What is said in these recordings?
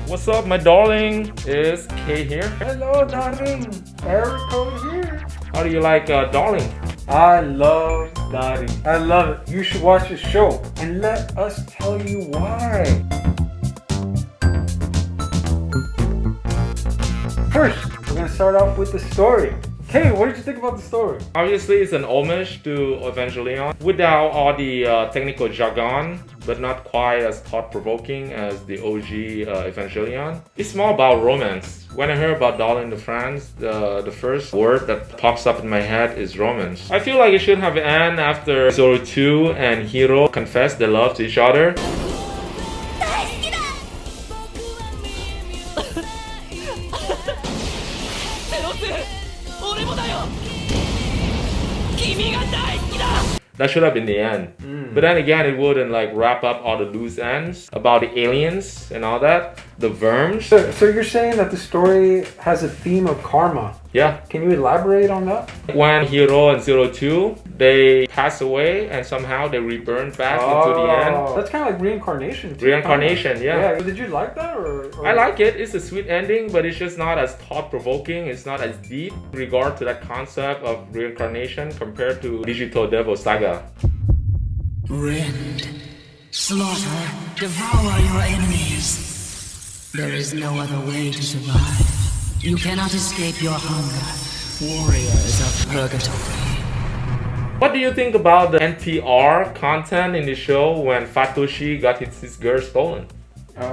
What's up, my darling? Is Kay here? Hello, Darin. Erico here. How do you like darling? I love Darin. I love it. You should watch the show and let us tell you why. First, we're gonna start off with the story. Kay, what did you think about the story? Obviously, it's an homage to Evangelion without all the technical jargon, but not quite as thought-provoking as the OG Evangelion. It's more about romance. When I heard about Darling the France, the first word that pops up in my head is romance. I feel like it should have ended after Zoro 2 and Hiro confess their love to each other. That should have been the end. But then again, it wouldn't like wrap up all the loose ends about the aliens and all that, the worms. So you're saying that the story has a theme of karma. Yeah. Can you elaborate on that? When Hiro and Zero 2, they pass away and somehow they reburn back into the end. That's kind of like reincarnation. Reincarnation, yeah. Did you like that or? I like it. It's a sweet ending, but it's just not as thought-provoking. It's not as deep in regard to that concept of reincarnation compared to Digital Devil Saga. Rend, slaughter, devour your enemies. There is no other way to survive. You cannot escape your hunger, warriors of purgatory. What do you think about the NTR content in the show when Fatoshi got his girl stolen? I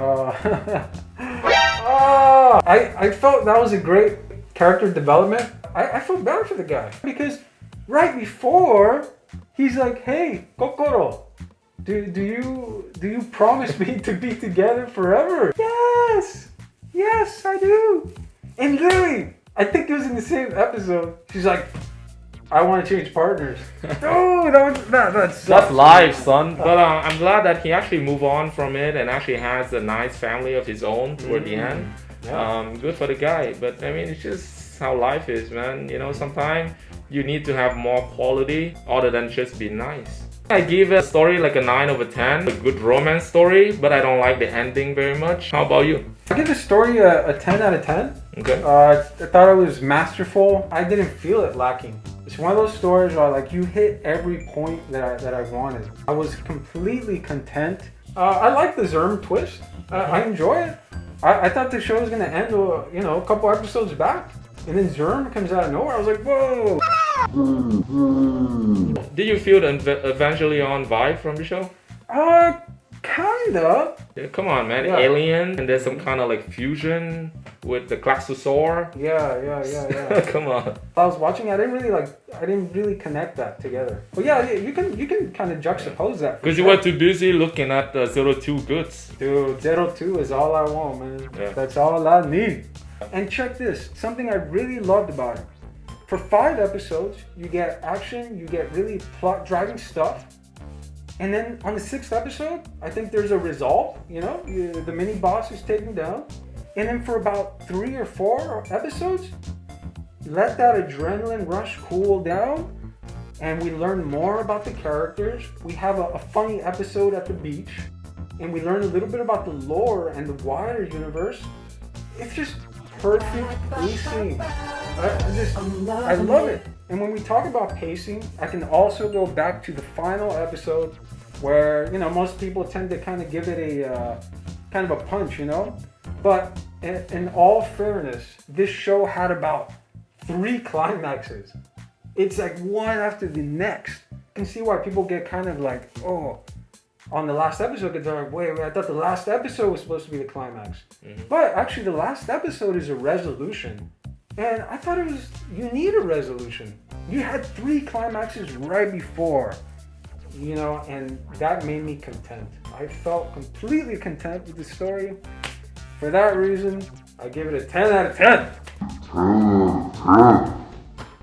felt that was a great character development. I felt bad for the guy because right before he's like, "Hey, Kokoro, do you promise me to be together forever?" Yes, I do. And literally, I think it was in the same episode. She's like, "I want to change partners." Dude, that's life, son. But I'm glad that he actually moved on from it and actually has a nice family of his own toward the end. Yeah. Good for the guy. But I mean, it's just how life is, man. You know, sometimes you need to have more quality other than just be nice. I give a story like a 9 over 10. A good romance story, but I don't like the ending very much. How about you? I give the story a 10 out of 10. Okay. I thought it was masterful. I didn't feel it lacking. It's one of those stories where like you hit every point that I wanted. I was completely content. I like the Zerm twist. I enjoy it. I thought the show was gonna end, a couple episodes back, and then Zerm comes out of nowhere. I was like, whoa. Did you feel the Evangelion vibe from the show? Kinda. Yeah, come on, man. Yeah. Alien, and there's some kind of like fusion with the Klaxosaur. Yeah. Come on. I was watching. I didn't really connect that together. But yeah, you can kind of juxtapose that. Because you were too busy looking at the 02 goods. Dude, 02 is all I want, man. Yeah. That's all I need. And check this. Something I really loved about it. For 5 episodes, you get action, you get really plot-driving stuff. And then on the 6th episode, I think there's a resolve, the mini boss is taken down. And then for about 3 or 4 episodes, let that adrenaline rush cool down and we learn more about the characters. We have a funny episode at the beach and we learn a little bit about the lore and the wider universe. It's just perfect pacing. I love it. And when we talk about pacing, I can also go back to the final episode where, most people tend to kind of give it a kind of a punch, But in all fairness, this show had about 3 climaxes. It's like one after the next. You can see why people get kind of like, on the last episode, they're like, wait, I thought the last episode was supposed to be the climax. But actually, the last episode is a resolution. And I thought you need a resolution. You had 3 climaxes right before, and that made me content. I felt completely content with the story. For that reason, I give it a 10 out of 10.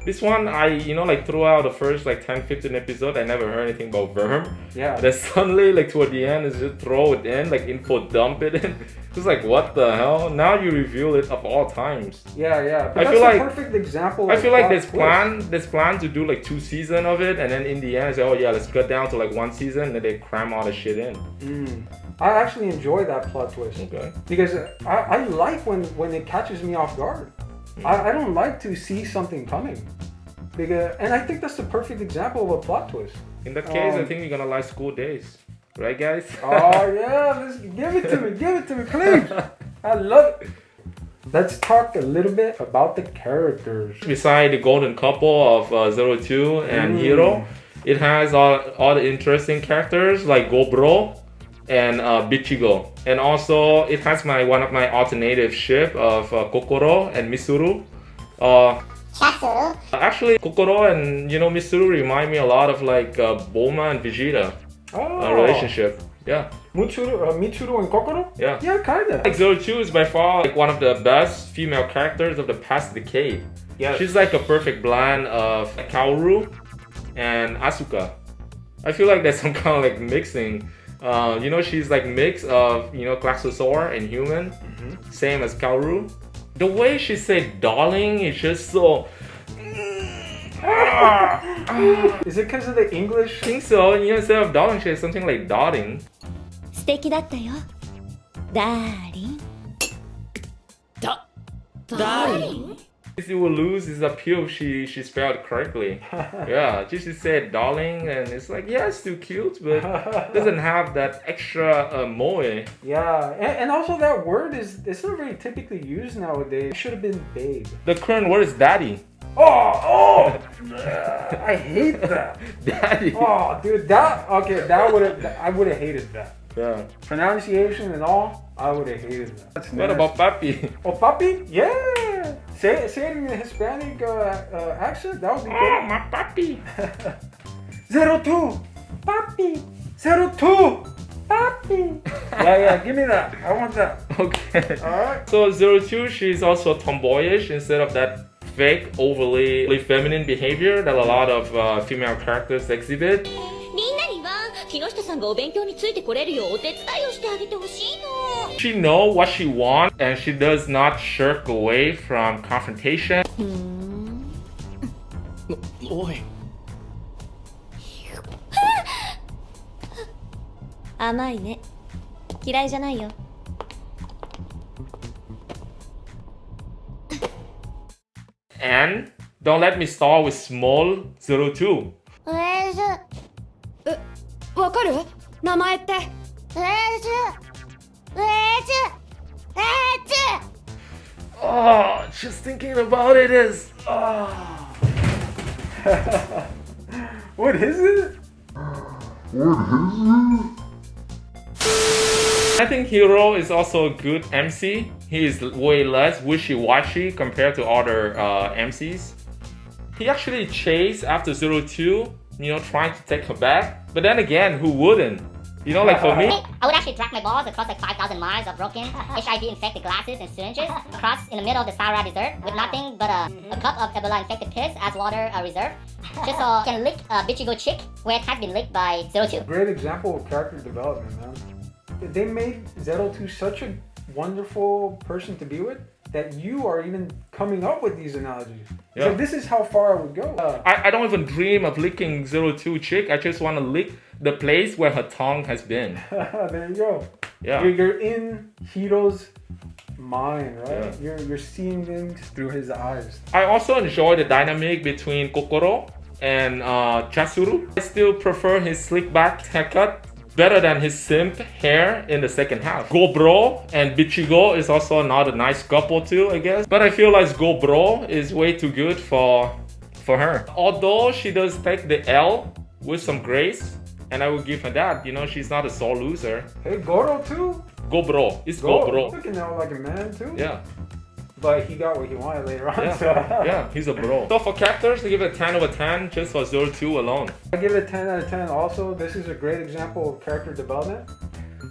This one, throughout the first 10-15 episodes, I never heard anything about Worm. Yeah. Then suddenly, toward the end, it's just throw it in, info dump it in. It's like, what the hell? Now you reveal it of all times. Yeah. But that's a perfect example. I feel like there's plan to do 2 seasons of it, and then in the end, it's let's cut down to 1 season, and then they cram all the shit in. I actually enjoy that plot twist. Okay. Because I like when it catches me off guard. I don't like to see something coming. And I think that's the perfect example of a plot twist. In that case, I think you're gonna like School Days. Right, guys? Oh, yeah. Let's give it to me. Give it to me, please. I love it. Let's talk a little bit about the characters. Beside the golden couple of 02 and Hiro, it has all the interesting characters like Gobro and Bichigo. And also, it has one of my alternative ship of Kokoro and Misuru. Actually, Kokoro and Misuru remind me a lot of like Bulma and Vegeta relationship. Yeah. Mitsuru and Kokoro? Yeah. Yeah, kinda. Like 02 is by far like one of the best female characters of the past decade. Yes. She's like a perfect blend of Kaoru and Asuka. I feel like there's some kind of like mixing. She's like mix of Claxosaur and human, same as Kaoru. The way she said darling is just so. Is it because of the English? I think so. Instead of darling, she has something like darling. 素敵だったよ。ダーリン。Darin? You will lose his appeal if she spelled it correctly. Yeah, she said darling, and it's like, yeah, it's still cute, but doesn't have that extra moe. Yeah, and also that word it's not very typically used nowadays. It should have been babe. The current word is daddy. Oh! I hate that. Daddy. Oh, dude, I would have hated that. Yeah. Pronunciation and all, I would have hated that. That's What nasty. about papi? Oh, papi? Yeah! Say it in a Hispanic accent, that would be Oh, good. my papi. 02! Papi! 02! Papi! Yeah, give me that. I want that. Okay. Alright. So 02, she's also tomboyish instead of that fake, overly feminine behavior that a lot of female characters exhibit. みんなには木下さんがお勉強についてこれるようお手伝いをしてあげてほしいの。 She knows what she wants and she does not shirk away from confrontation. おい。甘いね。嫌いじゃないよ。And don't let me start with small 02. わかる？名前って。Oh, just thinking about it is. Oh. What is it? I think Hiro is also a good MC. He is way less wishy-washy compared to other MCs. He actually chased after 02, trying to take her back. But then again, who wouldn't? Like for me, I would actually drag my balls across like 5,000 miles of broken HIV-infected glasses and syringes across in the middle of the Sahara Desert with nothing but a cup of Ebola-infected piss as water reserve, just so I can lick a Bichigo chick where it has been licked by 02. Great example of character development, man. They made 02 such a wonderful person to be with that you are even coming up with these analogies. Yeah. So this is how far I would go. I don't even dream of licking 02 chick. I just want to lick the place where her tongue has been. There you go. Yeah. You're in Hiro's mind, right? Yeah. You're seeing things through his eyes. I also enjoy the dynamic between Kokoro and Chasuru. I still prefer his slick back haircut better than his simp hair in the second half. Gobro and Bichigo is also another nice couple too, I guess. But I feel like Gobro is way too good for her. Although she does take the L with some grace, and I will give her that. She's not a sore loser. Hey, Goro too? Gobro. It's He's Gobro. looking out like a man too. Yeah. But he got what he wanted later on. Yeah. So. Yeah, he's a bro. So for characters, I give it a 10 over 10 just for 02 alone. I give it a 10 out of 10 also. This is a great example of character development.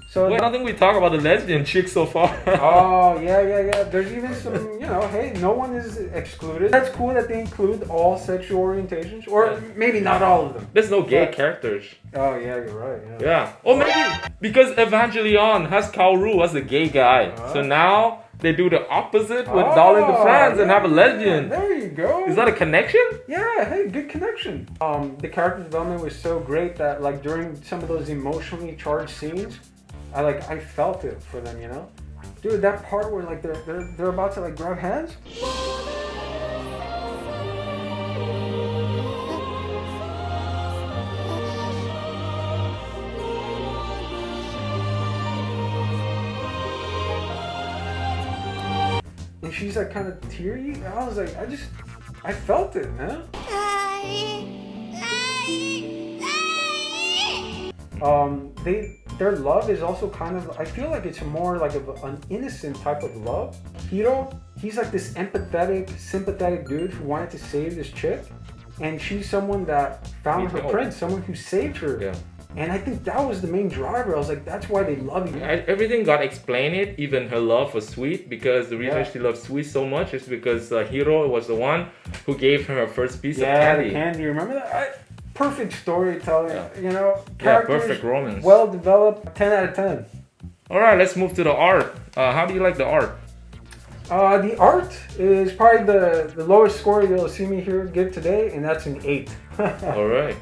So Wait, I don't think we talk about the lesbian chick so far. Oh, yeah. There's even some, hey, no one is excluded. That's cool that they include all sexual orientations. Or maybe not all of them. There's no gay But- characters. Oh, yeah, you're right. Yeah. Yeah. Or maybe because Evangelion has Kaoru as the gay guy. So now they do the opposite with Darling the Friends and have a lesbian. There you go. Is that a connection? Yeah, hey, good connection. The character development was so great that like during some of those emotionally charged scenes, I felt it for them, you know? Dude, that part where like they're about to like grab hands. And she's like kind of teary. And I was like, I felt it, man. Their love is also kind of, I feel like it's more like an innocent type of love. Hiro, he's like this empathetic, sympathetic dude who wanted to save this chick, and she's someone that found her prince, someone who saved her. Yeah. And I think that was the main driver. I was like, that's why they love you. Everything got explained. It even her love for Sweet, because the reason she loves Sweet so much is because Hiro was the one who gave her first piece of candy. The candy. Remember that? Perfect storytelling. Yeah. You know, characters, perfect romance. Well developed. 10 out of 10. All right, let's move to the art. How do you like the art? The art is probably the lowest score you'll see me here give today, and that's an 8. All right.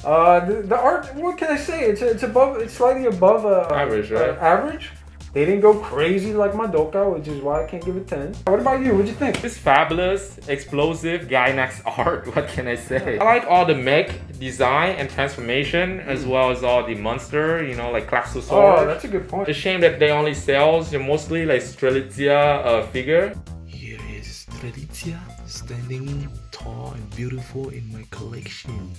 The art, what can I say? It's above. It's slightly above average, right? Average. They didn't go crazy like Madoka, which is why I can't give it 10. What about you? What'd you think? It's fabulous, explosive, Gainax art. What can I say? I like all the mech design and transformation, as well as all the monster, you know, like Klaxosaurus. Oh, that's a good point. It's a shame that they only sells mostly like Strelitzia figure. Here is Strelitzia standing tall and beautiful in my collection.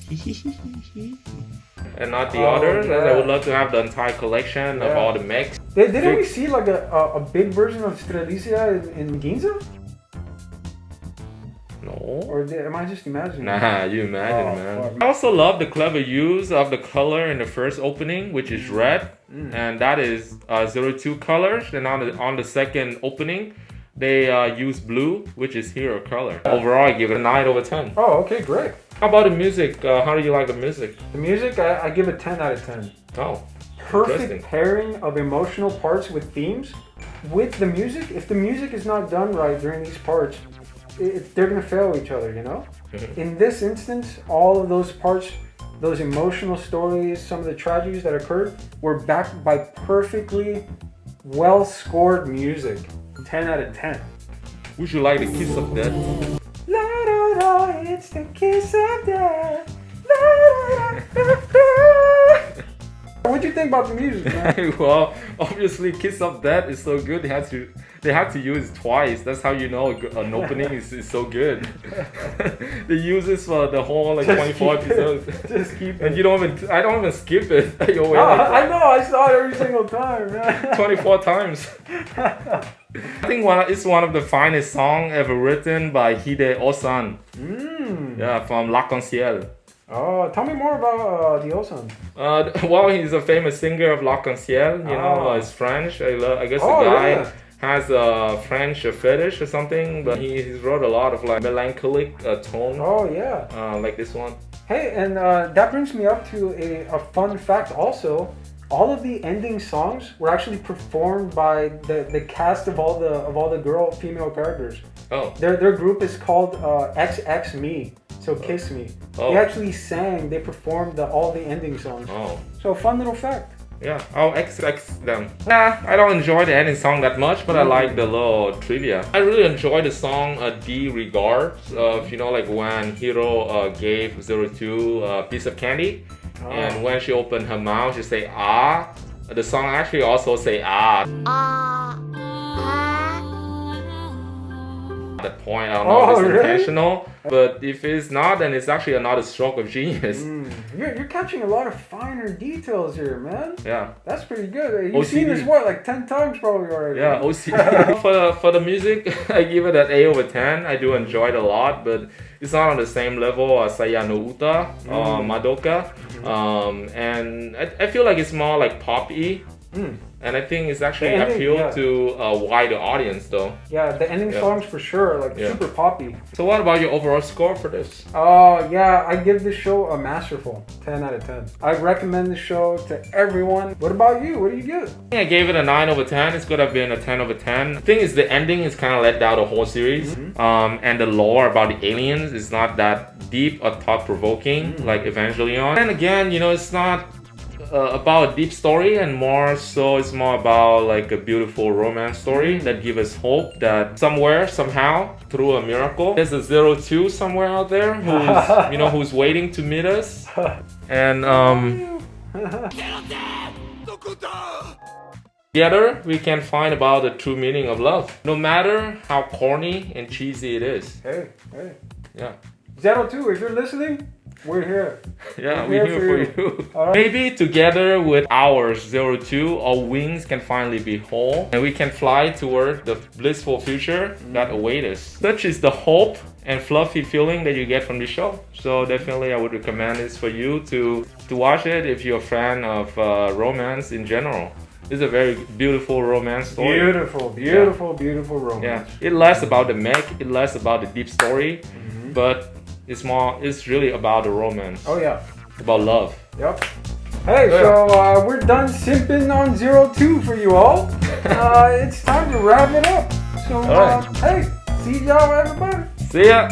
And not the others. Yeah. I would love to have the entire collection of all the mechs. Didn't we see like a big version of Strelitzia in Ginza? No. Or am I just imagining? Nah, you imagine, man. Fuck. I also love the clever use of the color in the first opening, which is red, and that is 02 colors. And on the second opening, they use blue, which is hero color. Overall, I give it a 9 over 10. Oh, okay, great. How about the music? How do you like the music? The music, I give it 10 out of 10. Oh, Perfect interesting. pairing of emotional parts with themes. With the music, if the music is not done right during these parts, they're gonna fail each other, you know? In this instance, all of those parts, those emotional stories, some of the tragedies that occurred, were backed by perfectly well-scored music. 10 out of 10. Would you like the Kiss of Death? La da da, it's the kiss of death. La da da da. What'd you think about the music, man? Well, obviously, Kiss of Death is so good. They had to use it twice. That's how you know an opening is so good. They use this for the whole like 24 episodes. Just keep it. And I don't even skip it. I know, I saw it every single time, man. 24 times. I think it's one of the finest songs ever written by Ossan. Yeah, from L'Arc-en-Ciel. Oh, tell me more about the Ossan. Well, he's a famous singer of L'Arc-en-Ciel. You know, he's French. I guess the guy really? has a French fetish or something, but he's wrote a lot of like melancholic tone. Oh, yeah. Like this one. Hey, and that brings me up to a fun fact also. All of the ending songs were actually performed by the cast of all the female characters. Oh. Their group is called XX Me, so Kiss Me. Oh. They actually they performed all the ending songs. Oh. So fun little fact. Yeah, I'll XX them. Nah, I don't enjoy the ending song that much, but I like the little trivia. I really enjoy the song D Regards of, you know, like when Hiro gave 02 a piece of candy. And when she opened her mouth, she say ah. The song actually also say ah. At that point, I don't know if it's intentional, but if it's not, then it's actually another stroke of genius. You're catching a lot of finer details here, man. Yeah. That's pretty good. You've seen this like 10 times probably already. Yeah, OCD. for the music, I give it an 8 over 10. I do enjoy it a lot, but it's not on the same level as Saya no Uta or Madoka. And I feel like it's more like pop-y. And I think it's actually appeal to a wider audience though. Yeah, the ending songs for sure, like super poppy. So what about your overall score for this? Oh, yeah, I give this show a masterful 10 out of 10. I recommend this show to everyone. What about you? What do you give? I gave it a 9 over 10. It's could have been a 10 over 10. The thing is, the ending is kind of let down the whole series. And the lore about the aliens is not that deep or thought-provoking like Evangelion. And again, you know, it's not about a deep story, and more so it's more about like a beautiful romance story that gives us hope that somewhere, somehow, through a miracle, there's a 02 somewhere out there who's who's waiting to meet us. And together we can find about the true meaning of love, no matter how corny and cheesy it is. Hey. Yeah. 02, if you're listening, we're here. Yeah, we're here for you. All right. Maybe together with ours, 02, our wings can finally be whole and we can fly toward the blissful future that awaits us. Such is the hope and fluffy feeling that you get from the show. So definitely I would recommend this for you to watch it if you're a fan of romance in general. It's a very beautiful romance story. Beautiful romance. Yeah, it less about the mech, it less about the deep story, but it's really about the romance. Oh yeah. About love. Yep. Hey, so we're done simping on 02 for you all. It's time to wrap it up. So, hey, see y'all everybody. See ya.